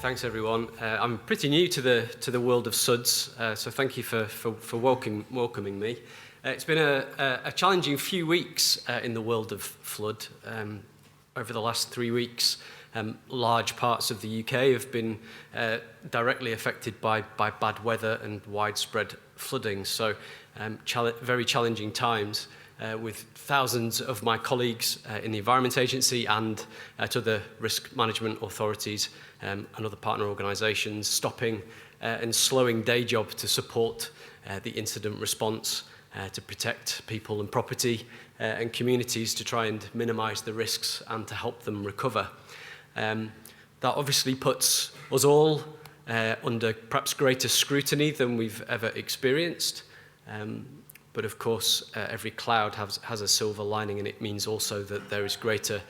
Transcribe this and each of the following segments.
Thanks everyone. I'm pretty new to the world of SUDS, so thank you for welcoming me. It's been a challenging few weeks in the world of flood. Over the last 3 weeks, large parts of the UK have been directly affected by bad weather and widespread flooding. So very challenging times. With thousands of my colleagues in the Environment Agency and to the risk management authorities and other partner organisations stopping and slowing day job to support the incident response to protect people and property and communities to try and minimise the risks and to help them recover. That obviously puts us all under perhaps greater scrutiny than we've ever experienced. But of course, every cloud has a silver lining, and it means also that there is greater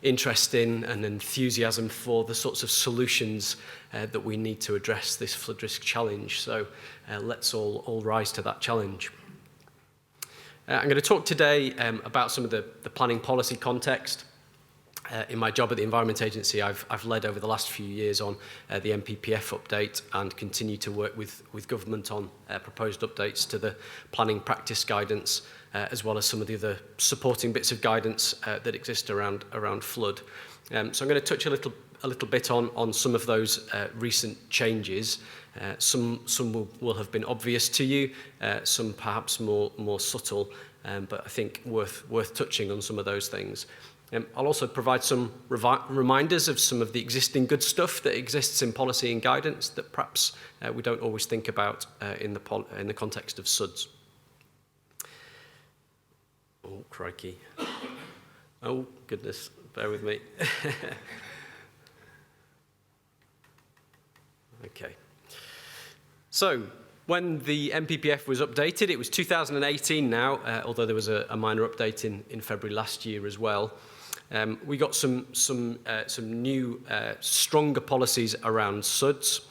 interest in and enthusiasm for the sorts of solutions that we need to address this flood risk challenge. So let's all rise to that challenge. I'm going to talk today about some of the planning policy context. In my job at the Environment Agency, I've led over the last few years on the MPPF update and continue to work with government on proposed updates to the planning practice guidance, as well as some of the other supporting bits of guidance that exist around flood. So I'm going to touch a little bit on some of those recent changes. Some will have been obvious to you, some perhaps more subtle, but I think worth touching on some of those things. I'll also provide some reminders of some of the existing good stuff that exists in policy and guidance that perhaps we don't always think about in the context of SUDS. Oh, crikey. Oh, goodness, bear with me. Okay. So, when the MPPF was updated, it was 2018 now, although there was a minor update in February last year as well. We got some new, stronger policies around SUDS,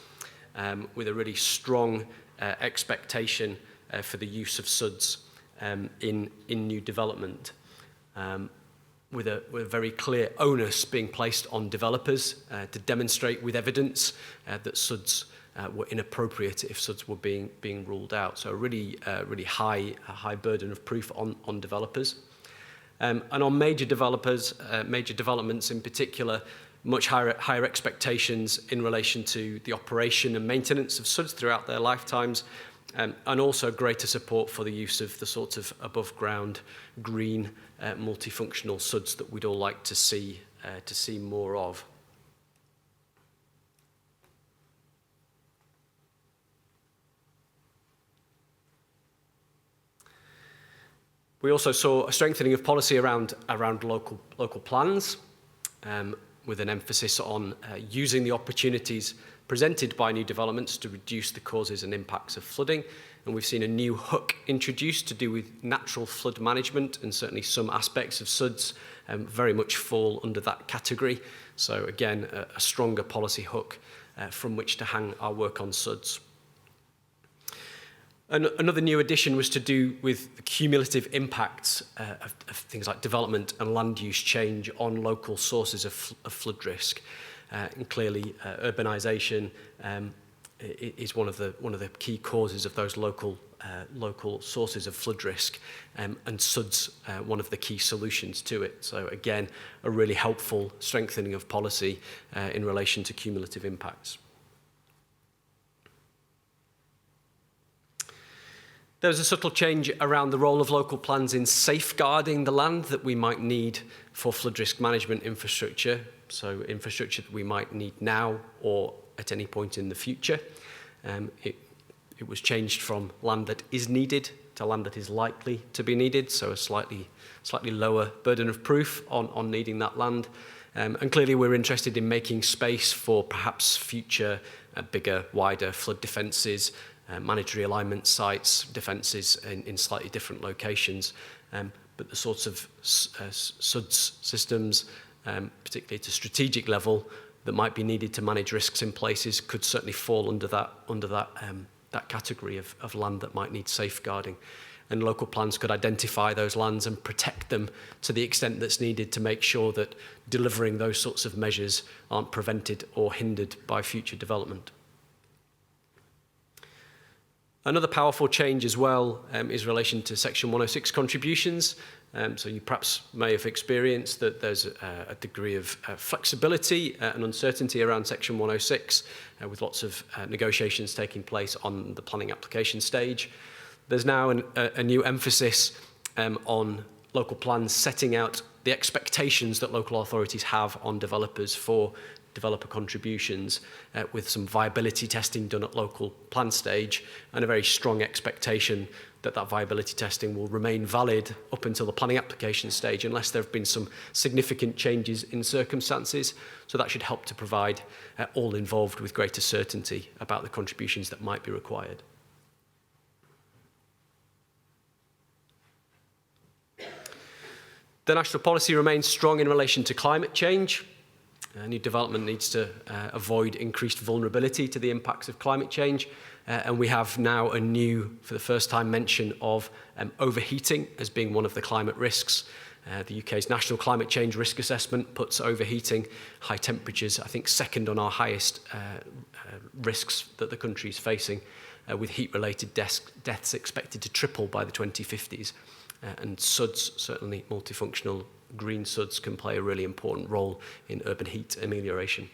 with a really strong expectation for the use of SUDS in new development, with a very clear onus being placed on developers to demonstrate with evidence that SUDS were inappropriate if SUDS were being ruled out. So a really high burden of proof on developers. And on major developments in particular, much higher expectations in relation to the operation and maintenance of SUDS throughout their lifetimes, and also greater support for the use of the sorts of above-ground, green, multifunctional SUDS that we'd all like to see more of. We also saw a strengthening of policy around local plans, with an emphasis on using the opportunities presented by new developments to reduce the causes and impacts of flooding. And we've seen a new hook introduced to do with natural flood management, and certainly some aspects of SUDS very much fall under that category. So again, a stronger policy hook from which to hang our work on SUDS. Another new addition was to do with the cumulative impacts of things like development and land use change on local sources of flood risk. And clearly, urbanisation is one of the key causes of those local sources of flood risk, and SUDS one of the key solutions to it. So again, a really helpful strengthening of policy in relation to cumulative impacts. There's a subtle change around the role of local plans in safeguarding the land that we might need for flood risk management infrastructure, so infrastructure that we might need now or at any point in the future. It was changed from land that is needed to land that is likely to be needed, so a slightly lower burden of proof on needing that land. And clearly we're interested in making space for perhaps future bigger, wider flood defences, managed realignment sites, defences in slightly different locations. But the sorts of SUDS systems, particularly at a strategic level, that might be needed to manage risks in places could certainly fall under that category of land that might need safeguarding. and local plans could identify those lands and protect them to the extent that's needed to make sure that delivering those sorts of measures aren't prevented or hindered by future development. Another powerful change as well is in relation to Section 106 contributions. So you perhaps may have experienced that there's a degree of flexibility and uncertainty around Section 106 with lots of negotiations taking place on the planning application stage. There's now a new emphasis on local plans setting out the expectations that local authorities have on developers for developer contributions, with some viability testing done at local plan stage and a very strong expectation that that viability testing will remain valid up until the planning application stage unless there have been some significant changes in circumstances. So that should help to provide all involved with greater certainty about the contributions that might be required. The national policy remains strong in relation to climate change. New development needs to avoid increased vulnerability to the impacts of climate change. And we have now a new, for the first time, mention of overheating as being one of the climate risks. The UK's National Climate Change Risk Assessment puts overheating, high temperatures, I think second on our highest risks that the country is facing, with heat-related deaths expected to triple by the 2050s. And SUDS, certainly multifunctional green SUDS, can play a really important role in urban heat amelioration.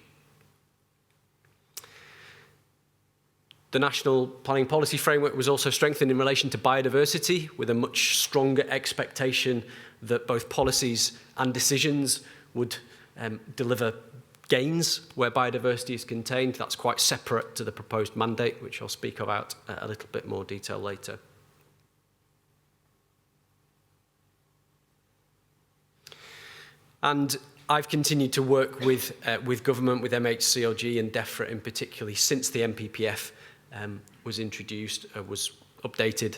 The National Planning Policy Framework was also strengthened in relation to biodiversity, with a much stronger expectation that both policies and decisions would deliver gains where biodiversity is contained. That's quite separate to the proposed mandate, which I'll speak about a little bit more detail later. And I've continued to work with government, with MHCLG and DEFRA in particular, since the NPPF was introduced, was updated,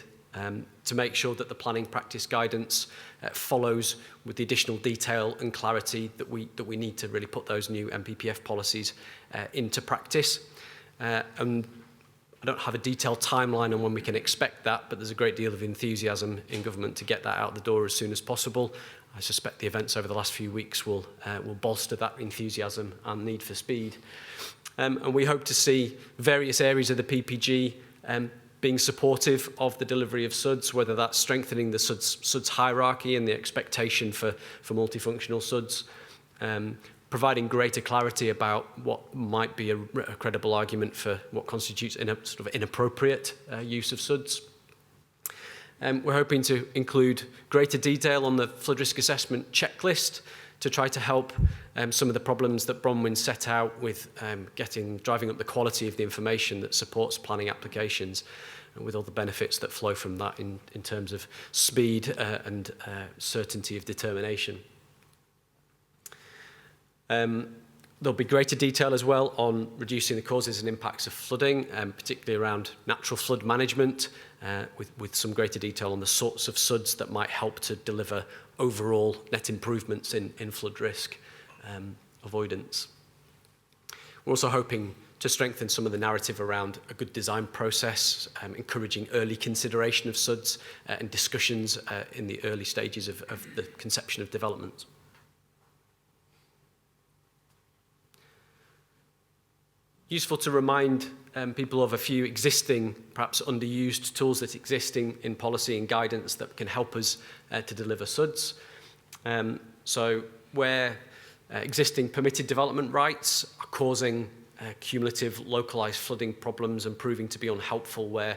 to make sure that the planning practice guidance follows with the additional detail and clarity that we need to really put those new NPPF policies into practice. And I don't have a detailed timeline on when we can expect that, but there's a great deal of enthusiasm in government to get that out the door as soon as possible. I suspect the events over the last few weeks will bolster that enthusiasm and need for speed. And we hope to see various areas of the PPG being supportive of the delivery of SUDS, whether that's strengthening the SUDS hierarchy and the expectation for multifunctional SUDS, providing greater clarity about what might be a credible argument for what constitutes sort of inappropriate use of SUDS. We're hoping to include greater detail on the flood risk assessment checklist to try to help some of the problems that Bronwyn set out with driving up the quality of the information that supports planning applications, and with all the benefits that flow from that in terms of speed and certainty of determination. There'll be greater detail as well on reducing the causes and impacts of flooding, particularly around natural flood management, with some greater detail on the sorts of SUDS that might help to deliver overall net improvements in flood risk avoidance. We're also hoping to strengthen some of the narrative around a good design process, encouraging early consideration of SUDS and discussions in the early stages of the conception of development. Useful to remind people of a few existing, perhaps underused tools that exist in policy and guidance that can help us to deliver SUDS. So where existing permitted development rights are causing cumulative localised flooding problems and proving to be unhelpful where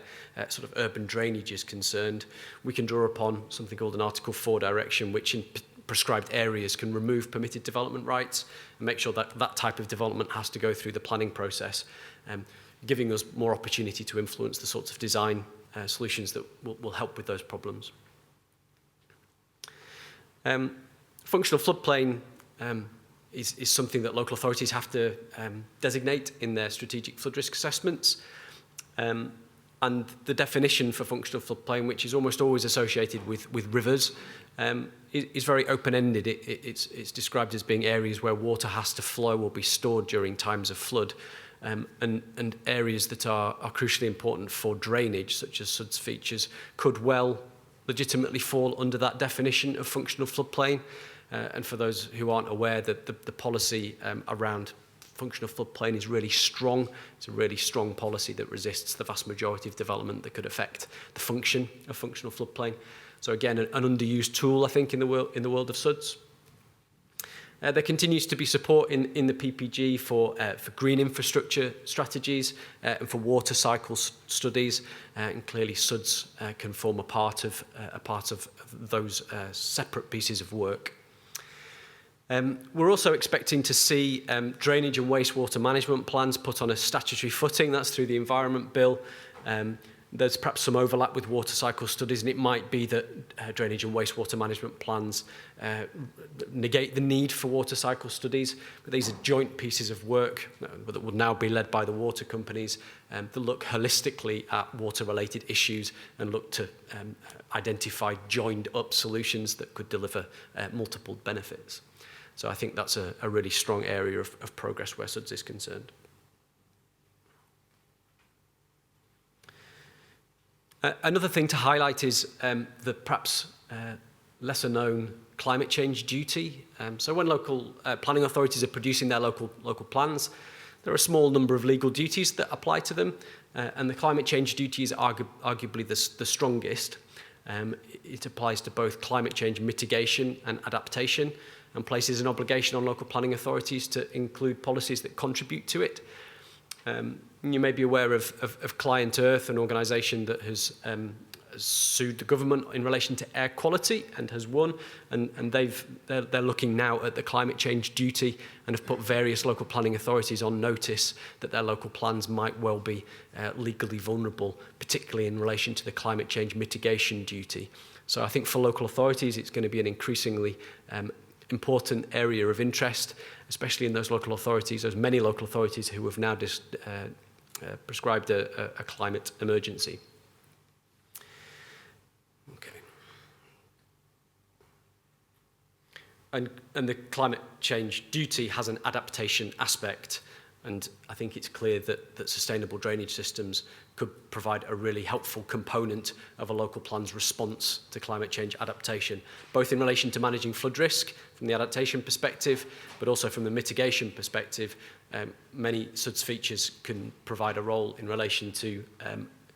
sort of urban drainage is concerned, we can draw upon something called an Article 4 direction, which in prescribed areas can remove permitted development rights and make sure that that type of development has to go through the planning process, giving us more opportunity to influence the sorts of design solutions that will help with those problems. Functional floodplain is something that local authorities have to designate in their strategic flood risk assessments. And the definition for functional floodplain, which is almost always associated with rivers, is very open-ended. It's described as being areas where water has to flow or be stored during times of flood, and areas that are crucially important for drainage, such as SUDS features, could well legitimately fall under that definition of functional floodplain. And for those who aren't aware, that the policy around functional floodplain is really strong. It's a really strong policy that resists the vast majority of development that could affect the function of functional floodplain. So again, an underused tool, I think, in the world of SUDS. There continues to be support in the PPG for green infrastructure strategies and for water cycle studies, and clearly SUDS can form a part of those separate pieces of work. We're also expecting to see drainage and wastewater management plans put on a statutory footing. That's through the Environment Bill. There's perhaps some overlap with water cycle studies, and it might be that drainage and wastewater management plans negate the need for water cycle studies. But these are joint pieces of work that will now be led by the water companies that look holistically at water-related issues and look to identify joined-up solutions that could deliver multiple benefits. So I think that's a really strong area of progress where SUDS is concerned. Another thing to highlight is the perhaps lesser known climate change duty. So when local planning authorities are producing their local plans, there are a small number of legal duties that apply to them, and the climate change duty is arguably the strongest. It applies to both climate change mitigation and adaptation, and places an obligation on local planning authorities to include policies that contribute to it. You may be aware of Client Earth, an organisation that has sued the government in relation to air quality and has won, and they're looking now at the climate change duty and have put various local planning authorities on notice that their local plans might well be legally vulnerable, particularly in relation to the climate change mitigation duty. So I think for local authorities it's going to be an increasingly important area of interest, especially in those local authorities, those many local authorities who have now prescribed a climate emergency. Okay. And the climate change duty has an adaptation aspect, and I think it's clear that sustainable drainage systems could provide a really helpful component of a local plan's response to climate change adaptation, both in relation to managing flood risk from the adaptation perspective, but also from the mitigation perspective. Many SUDS features can provide a role in relation to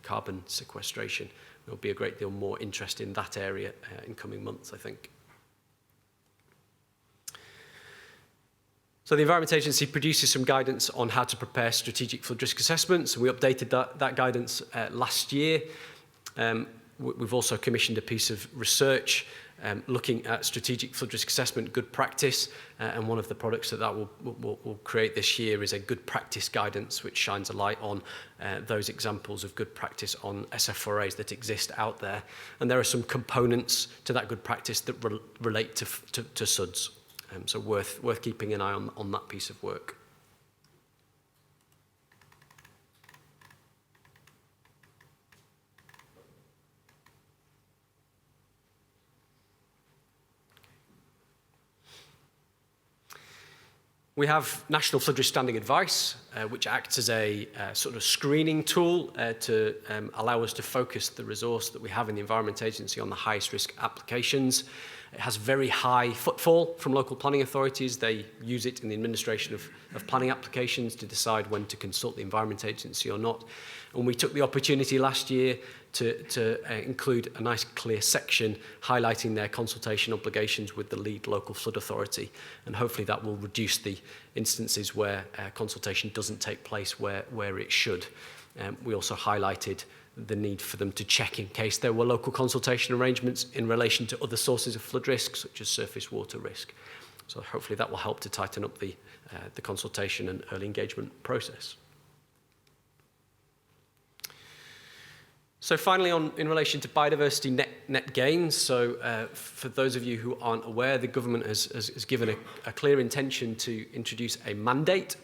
carbon sequestration. There'll be a great deal more interest in that area in coming months, I think. So the Environment Agency produces some guidance on how to prepare strategic flood risk assessments. We updated that guidance last year. We've also commissioned a piece of research looking at strategic flood risk assessment good practice, and one of the products that will create this year is a good practice guidance which shines a light on those examples of good practice on SF4As that exist out there. And there are some components to that good practice that relate to SUDS. So worth keeping an eye on that piece of work. We have National Flood Risk Standing Advice, which acts as a sort of screening tool to allow us to focus the resource that we have in the Environment Agency on the highest risk applications. It has very high footfall from local planning authorities. They use it in the administration of planning applications to decide when to consult the Environment Agency or not. And we took the opportunity last year to include a nice clear section highlighting their consultation obligations with the lead local flood authority. And hopefully that will reduce the instances where consultation doesn't take place where it should. We also highlighted the need for them to check in case there were local consultation arrangements in relation to other sources of flood risk, such as surface water risk. So hopefully that will help to tighten up the consultation and early engagement process. So finally, in relation to biodiversity net gains, so for those of you who aren't aware, the government has given a clear intention to introduce a mandate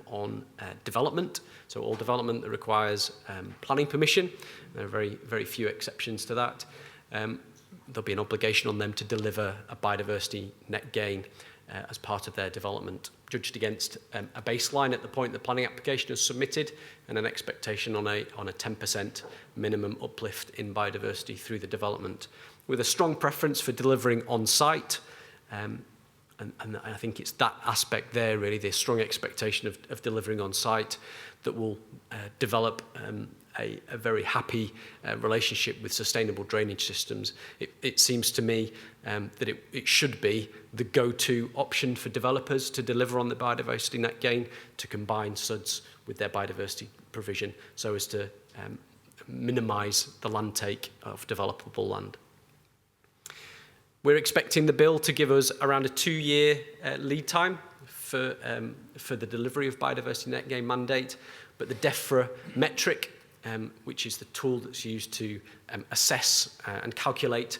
on development. So all development that requires planning permission. There are very, very few exceptions to that. There'll be an obligation on them to deliver a biodiversity net gain as part of their development judged against a baseline at the point the planning application is submitted, and an expectation on a 10% minimum uplift in biodiversity through the development, with a strong preference for delivering on site. And I think it's that aspect there, really, the strong expectation of delivering on site, that will develop a very happy relationship with sustainable drainage systems. It seems to me that it should be the go-to option for developers to deliver on the biodiversity net gain, to combine SUDs with their biodiversity provision so as to minimise the land take of developable land. We're expecting the bill to give us around a 2-year lead time for the delivery of biodiversity net gain mandate, but the DEFRA metric, which is the tool that's used to assess and calculate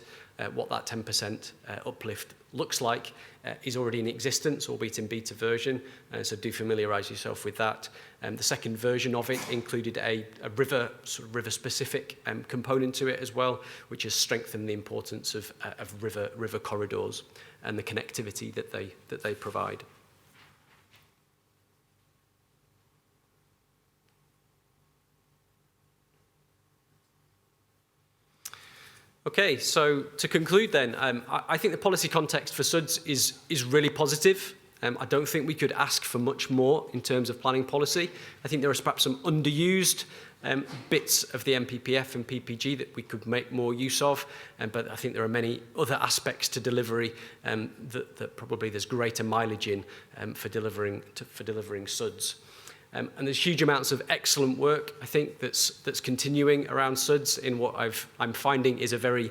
what that 10% uplift looks like, is already in existence, albeit in beta version, so do familiarise yourself with that. The second version of it included a river-specific component to it as well, which has strengthened the importance of river corridors and the connectivity that they provide. Okay, so to conclude then, I think the policy context for SUDs is really positive. I don't think we could ask for much more in terms of planning policy. I think there are perhaps some underused bits of the MPPF and PPG that we could make more use of, but I think there are many other aspects to delivery that probably there's greater mileage in for delivering SUDs. And there's huge amounts of excellent work, I think, that's continuing around SUDs in what I'm finding is a very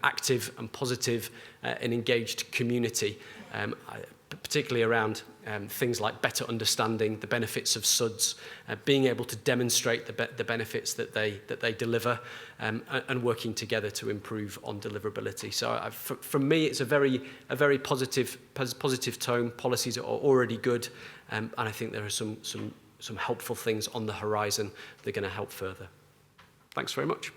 active and positive and engaged community, particularly around things like better understanding the benefits of SUDs, being able to demonstrate the benefits that they deliver, and working together to improve on deliverability. So for me, it's a very positive tone. Policies are already good, and I think there are some helpful things on the horizon that are going to help further. Thanks very much.